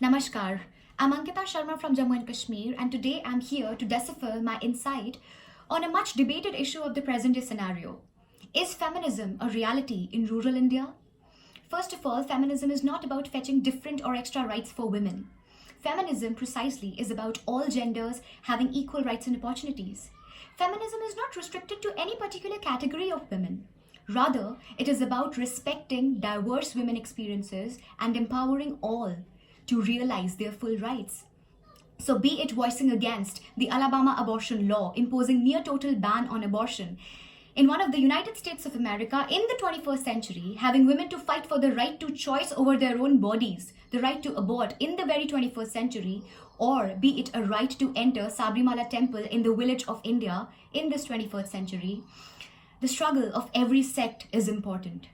Namaskar. I'm Ankita Sharma from Jammu and Kashmir, and today I'm here to decipher my insight on a much debated issue of the present day scenario. Is feminism a reality in rural India? First of all, feminism is not about fetching different or extra rights for women. Feminism precisely is about all genders having equal rights and opportunities. Feminism is not restricted to any particular category of women. Rather, it is about respecting diverse women experiences and empowering all to realize their full rights. So, be it voicing against the Alabama abortion law imposing near total ban on abortion in one of the United States of America in the 21st century, having women to fight for the right to choice over their own bodies, the right to abort in the very 21st century, or be it a right to enter Sabrimala temple in the village of India in this 21st century, the struggle of every sect is important.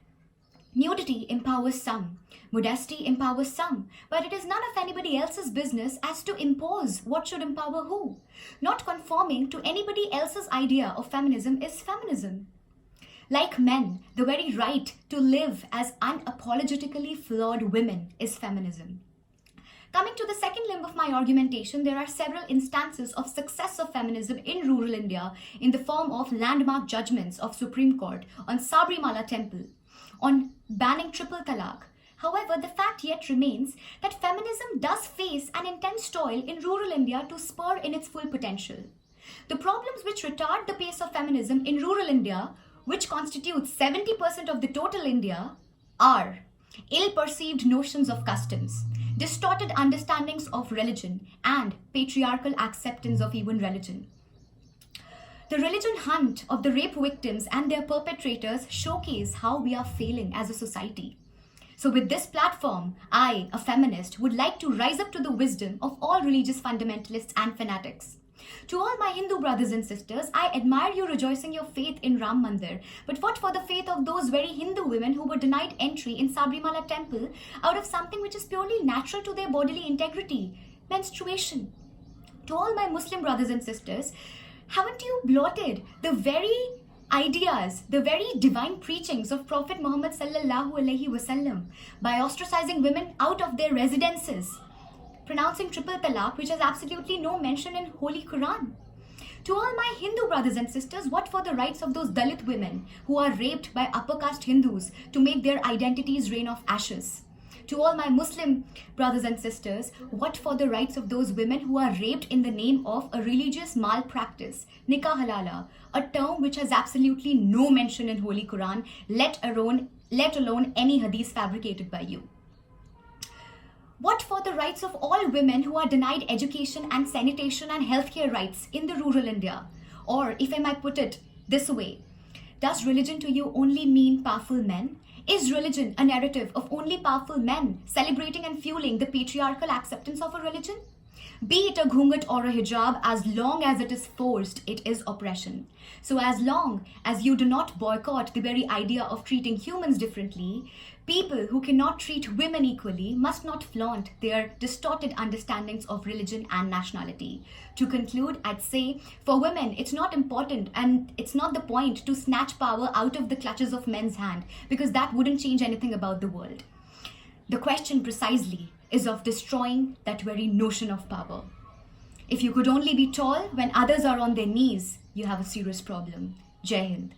Nudity empowers some, modesty empowers some, but it is none of anybody else's business as to impose what should empower who. Not conforming to anybody else's idea of feminism is feminism. Like men, the very right to live as unapologetically flawed women is feminism. Coming to the second limb of my argumentation, there are several instances of success of feminism in rural India in the form of landmark judgments of Supreme Court on Sabrimala temple, on banning triple talaq. However, the fact yet remains that feminism does face an intense toil in rural India to spur in its full potential. The problems which retard the pace of feminism in rural India, which constitutes 70% of the total India, are ill-perceived notions of customs, distorted understandings of religion, and patriarchal acceptance of even religion. The religion hunt of the rape victims and their perpetrators showcase how we are failing as a society. So with this platform, I, a feminist, would like to rise up to the wisdom of all religious fundamentalists and fanatics. To all my Hindu brothers and sisters, I admire you rejoicing your faith in Ram Mandir, but what for the faith of those very Hindu women who were denied entry in Sabrimala temple out of something which is purely natural to their bodily integrity, menstruation? To all my Muslim brothers and sisters, haven't you blotted the very ideas, the very divine preachings of Prophet Muhammad sallallahu alaihi wasallam by ostracizing women out of their residences, pronouncing triple talaq, which has absolutely no mention in Holy Quran? To all my Hindu brothers and sisters, what for the rights of those Dalit women who are raped by upper caste Hindus to make their identities rain of ashes? To all my Muslim brothers and sisters, what for the rights of those women who are raped in the name of a religious malpractice, nikah halala, a term which has absolutely no mention in Holy Quran, let alone any hadith fabricated by you? What for the rights of all women who are denied education and sanitation and healthcare rights in the rural India? Or, if I might put it this way, does religion to you only mean powerful men? Is religion a narrative of only powerful men celebrating and fueling the patriarchal acceptance of a religion? Be it a ghungat or a hijab, as long as it is forced, it is oppression. So as long as you do not boycott the very idea of treating humans differently, people who cannot treat women equally must not flaunt their distorted understandings of religion and nationality. To conclude, I'd say, for women, it's not important and it's not the point to snatch power out of the clutches of men's hand, because that wouldn't change anything about the world. The question precisely is of destroying that very notion of power. If you could only be tall when others are on their knees, you have a serious problem. Jai Hind.